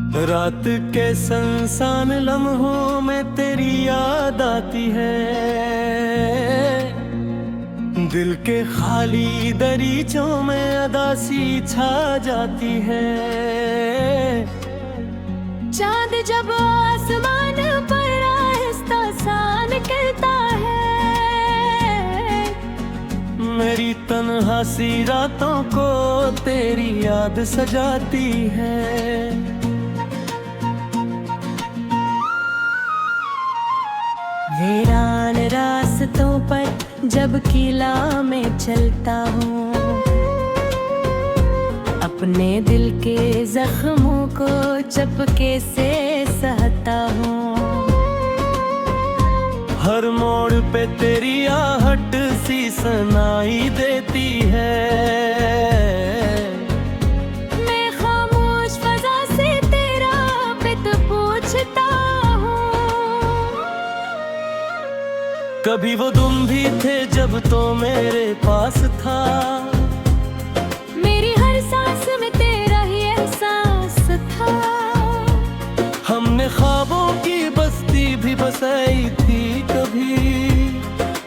रात के सुनसान लम्हों में तेरी याद आती है, दिल के खाली दरीचों में अदासी छा जाती है। चांद जब आसमान पर आहिस्ता सा निकलता है, मेरी तन्हा सी रातों को तेरी याद सजाती है। वीरान रास्तों पर जब किला में चलता हूँ, अपने दिल के जख्मों को चपके से सहता हूँ। हर मोड़ पे तेरी आहट सी सुनाई देती है, मैं खामोश फजा से तेरा पित पूछता हूँ। कभी वो तुम भी थे जब तो मेरे पास था, मेरी हर सांस में तेरा ही एहसास था। हमने ख्वाबों की बस्ती भी बसाई थी कभी,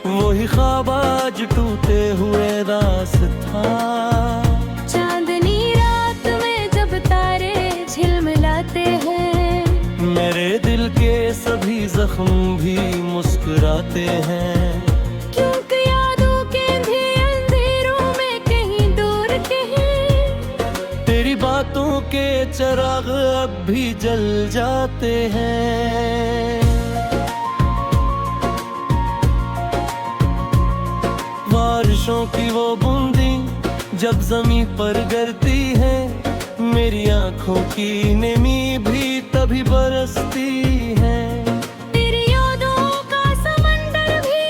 वही ख्वाब आज टूटे हुए रास्ता। चांदनी रात में जब तारे झिलमिलाते हैं, मेरे दिल के सभी जख्म भी मुस्कुराते हैं। क्योंकि यादों के भी अंधेरों में कहीं दूर कहीं, तेरी बातों के चिराग अब भी जल जाते हैं। बारिशों की वो बूंदी जब जमीन पर गिरती है, मेरी आंखों की नमी भी तभी बरसती है। तेरी यादों का समंदर भी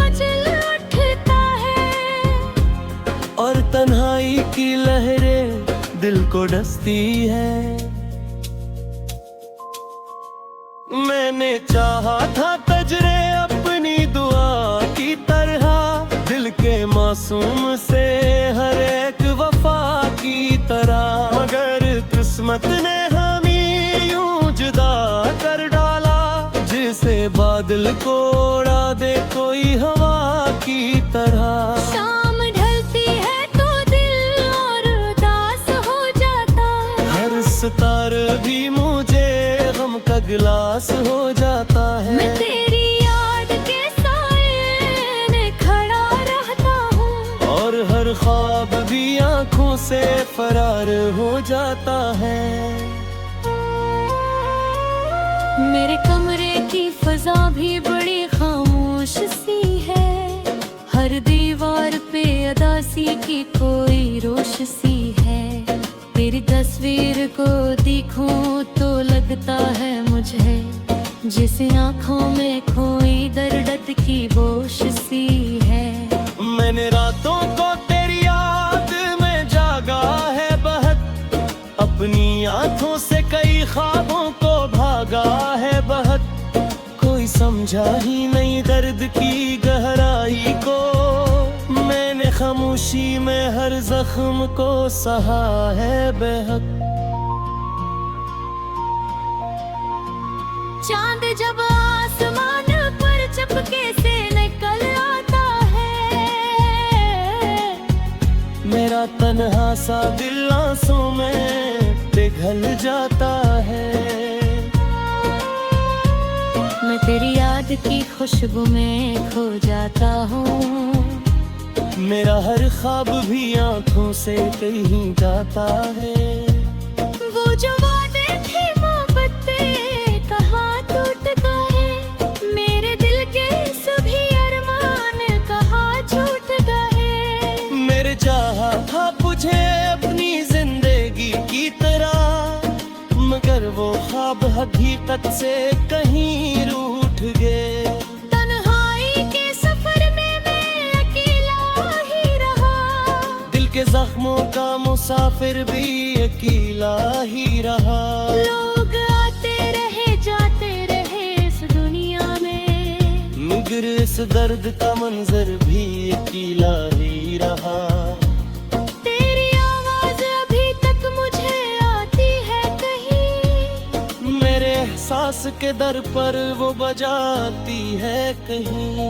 मचल उठता है, और तन्हाई की लहरें दिल को डसती है। मैंने चाहा था तजरे अपनी दुआ की तरह, दिल के मासूम से हर एक वफा की तरह, मगर किस्मत ने हमें यूं जुदा कर डाला, जिसे बादल को उड़ा दे कोई हवा की तरह। शाम ढलती है तो दिल और उदास हो जाता है, हर सितारा भी मुझे गम का गिलास हो जाता है। मैं तेरी याद के साए में खड़ा रहता हूँ, और हर ख्वाब भी आंखों से फरार हो जाता है। मेरे कमरे की फजा भी बड़ी खामोश सी है, हर दीवार पे अदासी की कोई रोश सी है। तेरी तस्वीर को देखूं तो लगता है मुझे, जिस आंखों में खोई दर्द की बोश सी है। मैंने रातों को तेरी याद में जागा है बहुत, अपनी आंखों से कई ख्वाबों को भागा है बहुत। कोई समझा ही नहीं दर्द की गहराई को, मैंने खामोशी में हर जख्म को सहा है बेहद। चांद जब आसमान पर चपके से निकल आता है, मेरा तन्हा सा दिल आंसू में पिघल जाता है। मैं तेरी याद की खुशबू में खो जाता हूँ, मेरा हर ख्वाब भी आंखों से कहीं जाता है। वो जो वादे थे मोहब्बत कहाँ टूट गए, मेरे दिल के सभी अरमान कहाँ छूट गए। मेरे चाहा था तुझे अपनी जिंदगी की तरह, मगर वो ख्वाब हकीकत से कहीं रूठ गए। तन्हाई के सफर में मैं अकेला ही रहा, दिल के जख्मों का मुसाफिर भी अकेला ही रहा। लोग आते रहे जाते रहे इस दुनिया में, मगर इस दर्द का मंजर भी अकेला ही रहा। तेरी आवाज अभी तक मुझे आती है कहीं, एहसास के दर पर वो बजाती है कहीं।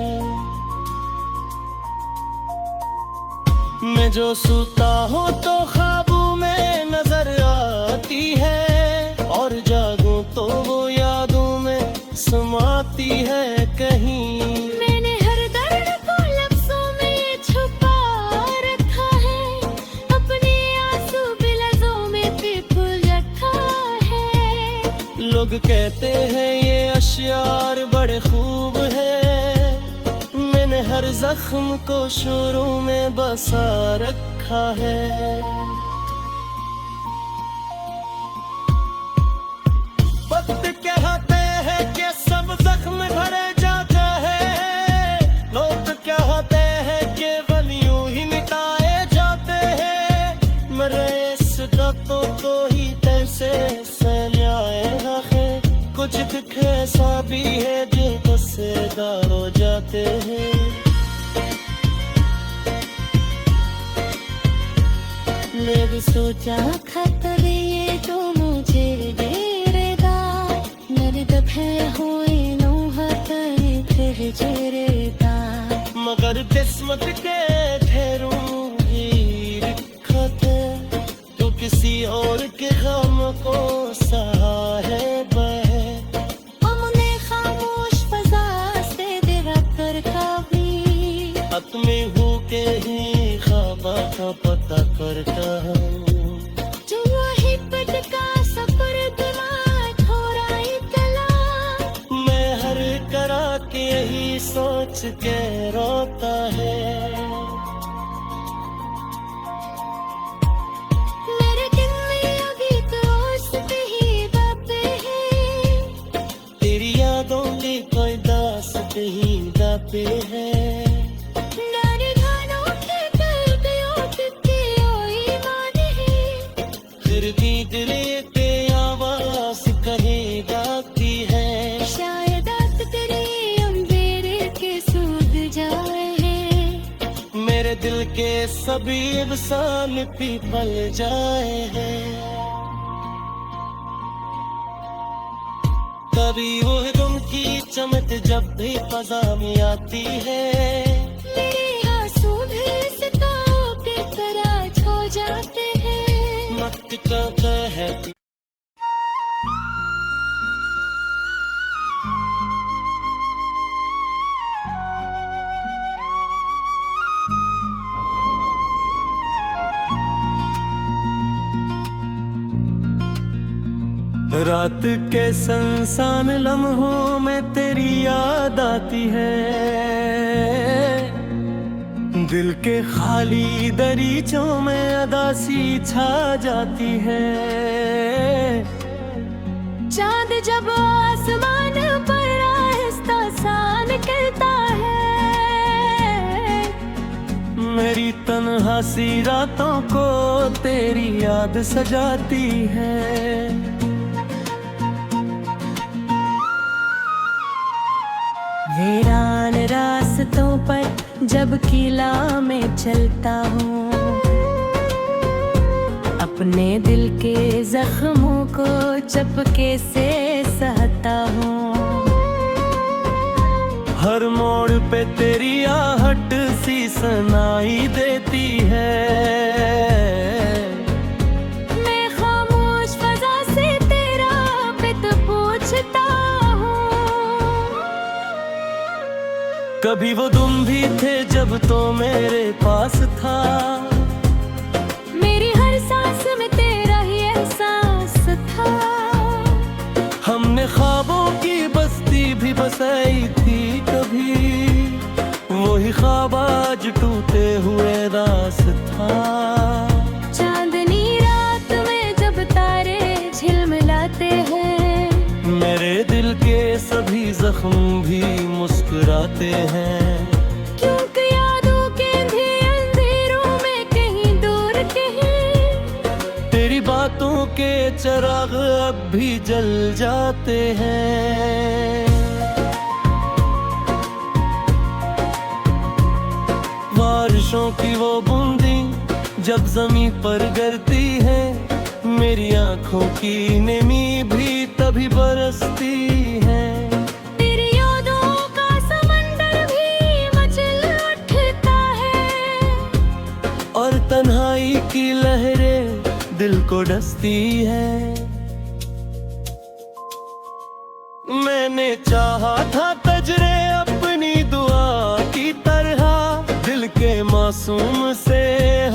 मैं जो सोता हूँ तो ख्वाबों में नजर आती है, और जागूं तो वो यादों में समाती है कहीं। मैंने हर दर्द को लफ्जों में छुपा रखा है, अपने आंसू भी लफ्जों में पिघल रखा है। लोग कहते हैं ये अश्यार बड़े खूब है, मैंने हर जख्म को शुरू में बसा रखा है। वक्त कहते हैं कि सब जख्म भरे जाते हैं, लोग कहते हैं कि वलियों ही मिटाए जाते हैं। मेरे इस दर्दों को ही तैसे सजाए है, कुछ दुख ऐसा भी है जो बसेदार हो जाते हैं। मैं भी सोचा खतर ये जो मुझे देरेदा, नर्द है हुए नौहतरी फिर जेरेदा। मगर किस्मत के ठहरूं ही लिखत है, तो किसी और के गम को सहा है बह। हमने खामोश फजा से दिला कर कभी, हक में हो के ही ख्वाबा का पता करता हूँ। जो वही पटका सफर दिमाग हो रहा इतला। मैं हर करा के यही सोच के रोता है। मेरे दिल में अभी तो उस ही बातें हैं, तेरी यादों की कोई दास्तां ही दापे है। नारे गानों के गलतियों की कोई मान है, फिर भी दिल पे आवाज कहेगा की है। शायद आज तेरे अंधेरे के सूद जाए हैं। मेरे दिल के सभी अफसाने पिघल जाए हैं। कभी वो गम की चमक जब भी फजा में आती है, मेरे आंसू भी सितारों की तरह छो जाते हैं। मत कहता है रात के संसान लम्हों में तेरी याद आती है, दिल के खाली दरीचों में अदासी छा जाती है। चांद जब आसमान पर आहिस्ता सा निकलता है, मेरी तन्हा सी रातों को तेरी याद सजाती है। वीरान रास्तों पर जब किला में चलता हूँ, अपने दिल के जख्मों को चपके से सहता हूँ। हर मोड़ पे तेरी आहट सी सुनाई देती है। मैं खामोश फजा से तेरा बित पूछता हूँ। कभी वो तुम भी थे जब तो मेरे पास था, मेरी हर सांस में तेरा ही एहसास था। हमने ख्वाबों की बस्ती भी बसाई थी कभी, वही ख्वाब आज टूटे हुए रास्ता। चांदनी रात में जब तारे झिलमिलाते हैं, मेरे दिल के सभी जख्म भी मुस्कुराते हैं। क्योंकि यादों के अंधेरों में कहीं दूर कहीं, तेरी बातों के चिराग अब भी जल जाते हैं। बारिशों की वो बूंदी जब जमीन पर गिरती है, मेरी आंखों आंखों की नमी भी तभी बरसती है। तेरी यादों का समंदर भी मचल उठता है, और तन्हाई की लहरें दिल को डसती है। मैंने चाहा था तजरे अपनी दुआ की तरह, दिल के मासूम से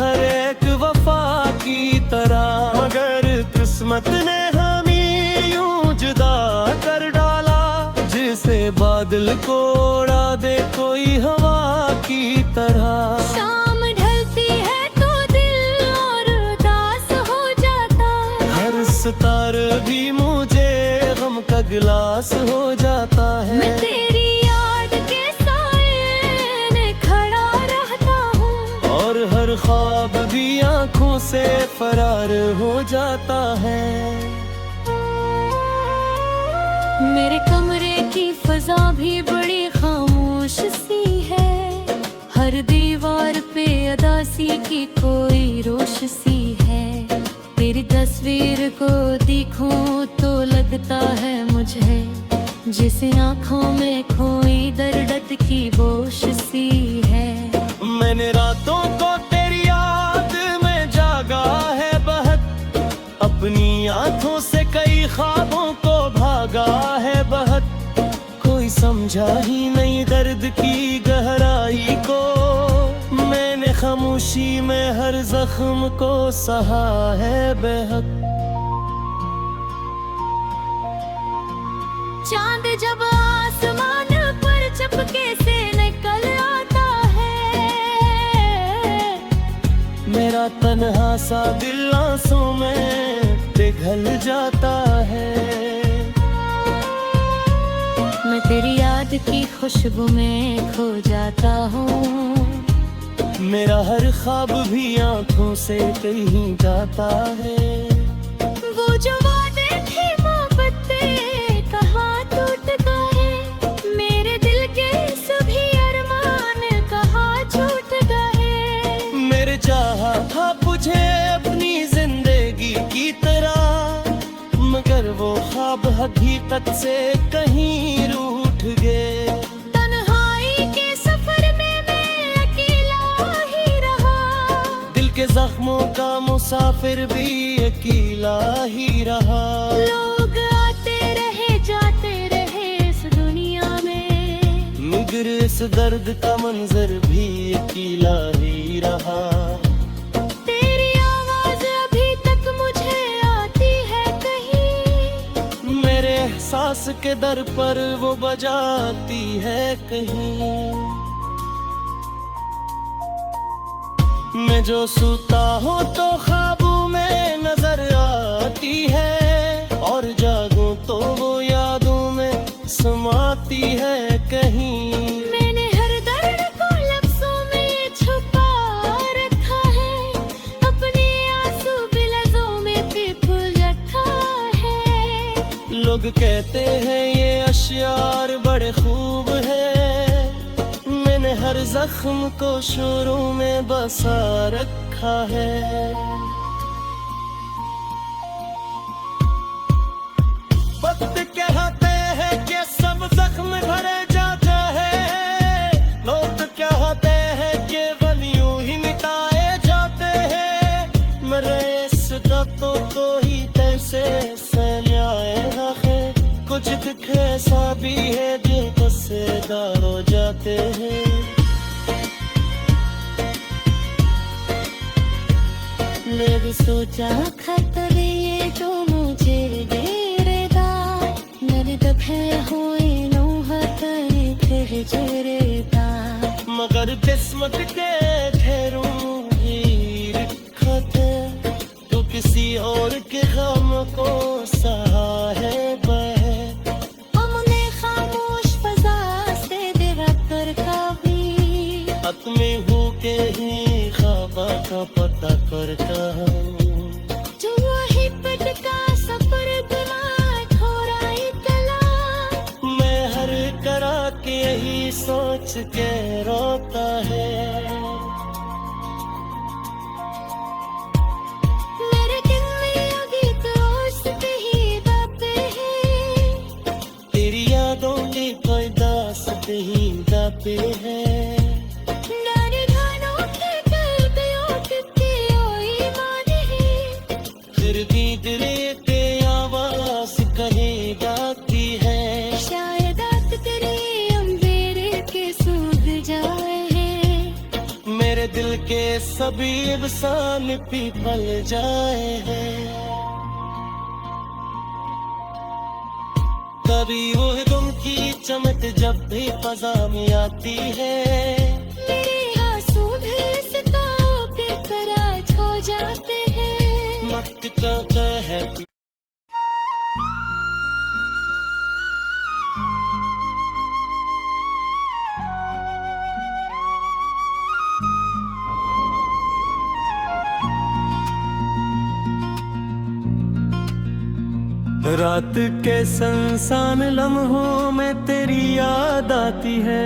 हर एक वफा की तरह। मगर किस्मत ने हमें यूं जुदा कर डाला, जिसे बादल को उड़ा दे कोई हवा की तरह। शाम ढलती है तो दिल और उदास हो जाता है, हर सितारा भी मुझे गम का गिलास हो जाता है। मैं तेरी याद के साए में खड़ा रहता हूँ, और हर ख्वाब भी आंखों से फरार हो जाता है। मेरे कमरे की फजा भी बड़ी खामोश सी है, हर दीवार पे अदासी की कोई रोश सी है। तेरी तस्वीर को देखूं तो लगता है मुझे, जिसे आंखों में खोई दर्द की बोश सी है। मैंने रातों को तेरी याद में जागा है बहुत, अपनी आंखों से कई ख्वाबों को भागा है बहुत। कोई समझा ही नहीं दर्द की गहराई को, मैंने खामोशी में हर जख्म को सहा है बेहद। चांद जब आसमान पर चपके से निकल आता है, मेरा तन्हा सा दिल आंसू में पिघल जाता है। मैं तेरी याद की खुशबू में खो जाता हूँ, मेरा हर ख्वाब भी आंखों से कहीं जाता है। वो जो वादे थे मोहब्बत कहाँ टूट गए, मेरे दिल के सभी अरमान कहाँ छूट गए। मेरे चाहा था तुझे अपनी जिंदगी की तरह, मगर वो ख्वाब हकीकत से कहीं रूठ गए। तन्हाई के सफर में मैं अकेला ही रहा, दिल के जख्मों का मुसाफिर भी अकेला ही रहा। लोग आते रहे जाते रहे इस दुनिया में, मगर इस दर्द का मंजर भी अकेला ही रहा। तेरी आवाज अभी तक मुझे आती है कहीं, मेरे एहसास के दर पर वो बजाती है कहीं। मैं जो सोता हूँ तो ख्वाबों में नजर आती है, और जागूं तो वो यादों में समाती है कहीं। मैंने हर दर्द को लफ्जों में छुपा रखा है, अपने आंसू भी लफ्जों में पिप रखा है। लोग कहते हैं ये अशियार बड़े खूब है, मैंने हर जख्म को शुरू में बसा रखा है। वक्त कहते हैं कि सब जख्म भरे जाते हैं, लोग कहते हैं कि वलियों ही मिटाए जाते हैं। मरे इस दत्तों को ही तैसे से न्याय है, कुछ दुख ऐसा भी है दिल को सेदार हो जाते हैं। मैं सोचा खतर ये जो मुझे दे रेदा, मेरे दफे हुए नो हतने फिर जरेदा। मगर किस्मत के ठहरूं ही रखा था, तो किसी और के गम को सहा है बह। हमने खामोश फजा से दिवाकर का भी, अपने हो के ही ख्वाबा का पता करता हूँ। जो वही पटका सफर दिमाग हो रहा इतला, मैं हर करा के यही सोच के रोता है। मेरे दिल में अभी तो पे है। फिर भी दिल ते आवाज कहेगा की है, शायद रात तेरे अंधेरे के सूझ जाए हैं। मेरे दिल के सभी अफसाने पिघल जाए हैं। कभी वो गम की चमक जब भी फजा में आती है, मेरे आंसू भी सितारों के कराज हो जाते हैं। वक्त का कहर रात के संसान लम्हों में तेरी याद आती है।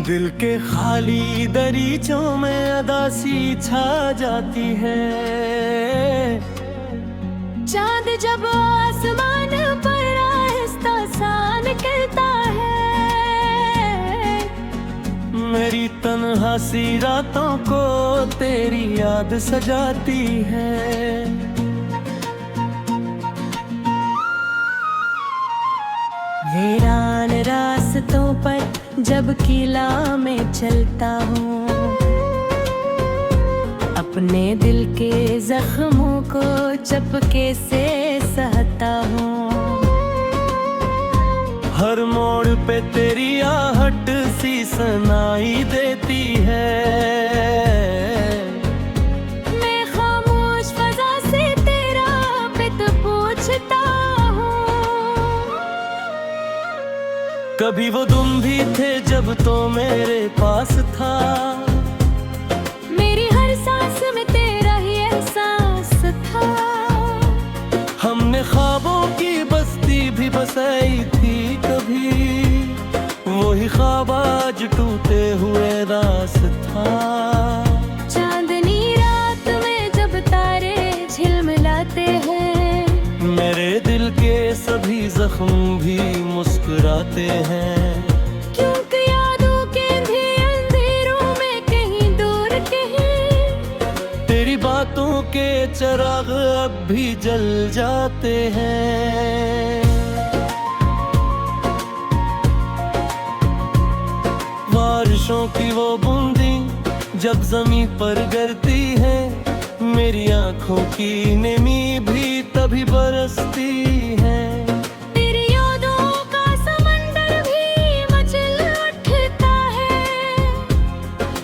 दिल के खाली दरीचों में अदासी छा जाती है। चांद जब आसमान पर आहिस्ता सा निकलता है, मेरी तन्हा सी रातों को तेरी याद सजाती है। वीरान रास्तों पर जब किला में चलता हूँ, अपने दिल के जख्मों को चपके से सहता हूँ। हर मोड़ पे तेरी आहट सी सुनाई देती है। मैं खामोश फजा से तेरा पित पूछता हूँ। कभी वो तुम भी थे जब तो मेरे पास था, मेरी हर सांस में तेरा ही एहसास था। हमने ख्वाबों की बस्ती भी बसाई थी कभी, वही ख्वाब आज टूटे हुए रास्ता। चांदनी रात में जब तारे झिलमिलाते हैं, मेरे दिल के सभी जख्म भी मुस्कुराते हैं। क्योंकि यादों के भी अंधेरों में कहीं दूर कहीं, तेरी बातों के चिराग अब भी जल जाते हैं। बारिशों की वो बूंदी जब जमीन पर गिरती है, मेरी आंखों की नमी भी तभी बरसती है। तेरी यादों का समंदर भी मचल उठता है,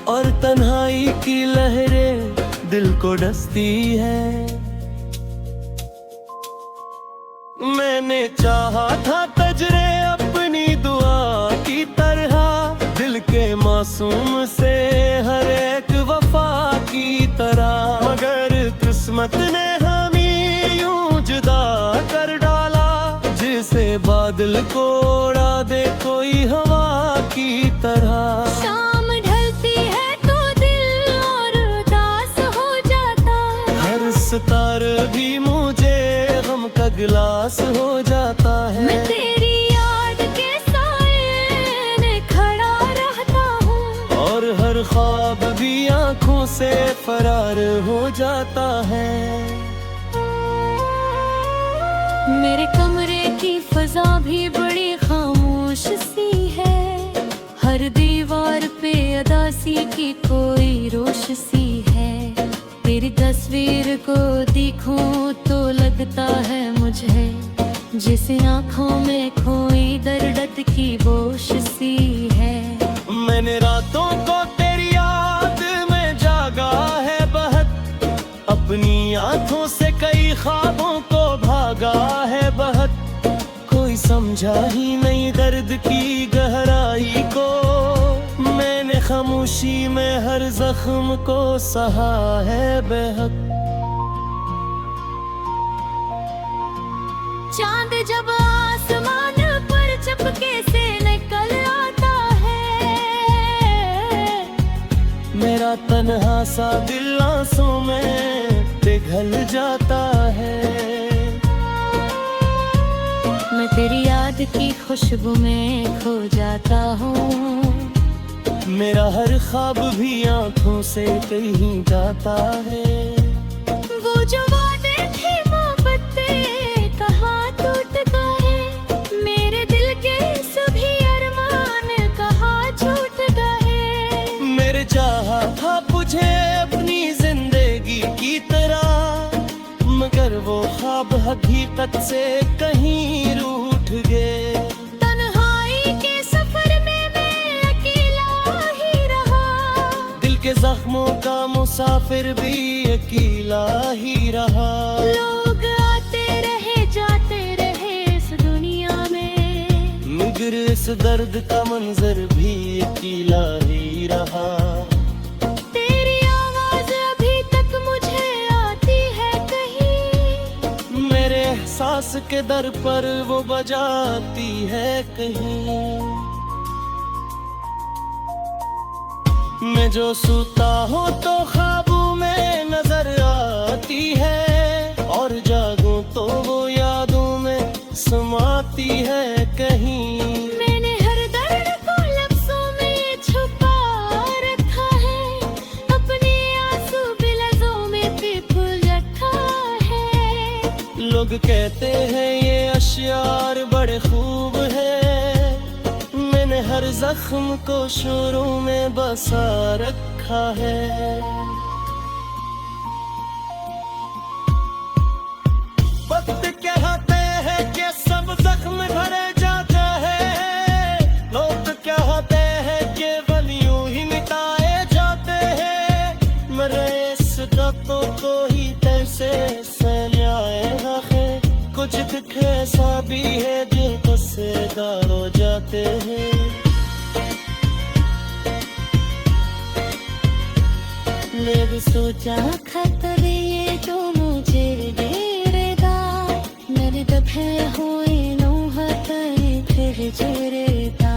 और तन्हाई की लहरें दिल को डसती है। मैंने चाहा था तजरे अपनी दुआ की तरह, दिल के मासूम से हर एक वफा की तरह, मगर किस्मत ने हमें यूं जुदा कर डाला, जिसे बादल को उड़ा दे कोई हवा की तरह। शाम ढलती है तो दिल और उदास हो जाता, हर सितारे भी मुझे गम का गिलास हो जाता है। मैं तेरी याद के साए में खड़ा रहता हूँ, और हर ख्वाब भी आंखों से फरार हो जाता है। मेरे कमरे की फजा भी बड़ी खामोश सी है, हर दीवार पे अदासी की कोई रोश सी है। तेरी तस्वीर को देखूं तो लगता है मुझे, जिसे आंखों में खोई दर्द की बोश सी है। मैंने रातों को तेरी याद में जागा है बहुत, अपनी आंखों से कई ख्वाबों को भागा है बहुत। कोई समझा ही नहीं दर्द की गहराई को, मैंने खामोशी में हर जख्म को सहा है बेहद। चांद जब आसमान पर चपके से निकल आता है, मेरा तन्हा सा दिल आंसू में पिघल जाता है। मैं तेरी याद की खुशबू में खो जाता हूँ। मेरा हर ख्वाब भी आंखों से कहीं जाता है। वो जो वादे थे मोहब्बत कहाँ टूट गए, मेरे दिल के सभी अरमान कहाँ छूट गए। मेरे चाहा था तुझे अपनी जिंदगी की तरह, मगर वो ख्वाब हकीकत से कहीं रूठ गए। तन्हाई के सफर में मैं अकेला ही रहा, दिल के जख्मों का मुसाफिर भी अकेला ही रहा। लोग आते रहे जाते रहे इस दुनिया में, मगर इस दर्द का मंजर भी अकेला ही रहा। तेरी आवाज अभी तक मुझे आती है कहीं, मेरे एहसास के दर पर वो बजाती है कहीं। मैं जो सोता हूँ तो ख्वाबों में नजर आती है, और जागूं तो वो यादों में समाती है कहीं। मैंने हर दर्द को लफ्जों में छुपा रखा है, अपने आंसू भी लफ्जों में पिघल रखा है। लोग कहते हैं ये अशियार बड़े खूब है, मैंने हर जख्म को शुरू में बसा रखा है। वक्त कहते हैं कि सब जख्म भरे जाते हैं, लोग कहते हैं कि वलियों ही मिटाए जाते हैं। मरे इस दत्तों को ही कैसे सहलाएगा है, कुछ दुख ऐसा भी है दिल को सेदार हो जाते हैं। मैं भी सोचा खतर ये जो मुझे दे रेगा, मेरे दफे हुए नौहतरी फिर जुरेगा।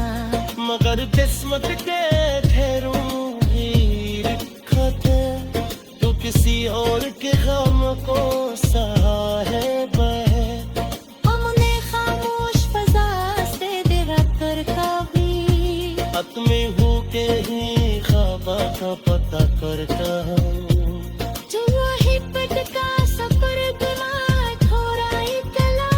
मगर किस्मत के ठहरूं ही लिखत, तो किसी और के गम को सहा है बह। हमने खामोश फजा से दिरा कर कभी, हत में हो के ही ख्वाबा का पता करता हूँ। जो वही पटका सफर दिमाग हो रहा इकला,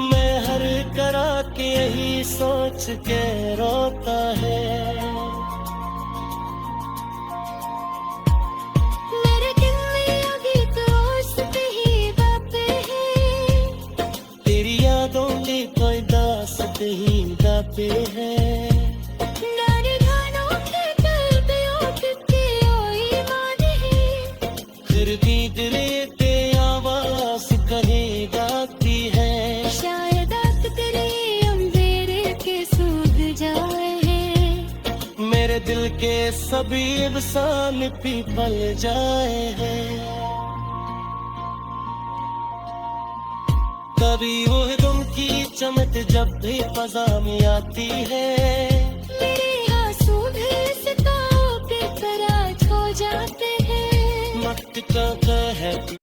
मैं हर करा के यही सोच के रोता है। मेरे दिल में अभी दोस्त ही बातें हैं, तेरी यादों की कोई दास्त ही गाते हैं। नारे गानों के गलतियों की कोई मान है, फिर भी दिल के आवाज कहे गाती है। शायद आत करे अंधेरे के सूख जाए हैं, मेरे दिल के सभी इंसान पीपल जाए हैं। कभी वो तुम की चमक जब भी फजा में आती है, मेरे आंसू भी सितारों की तरह खो जाते हैं। मत का है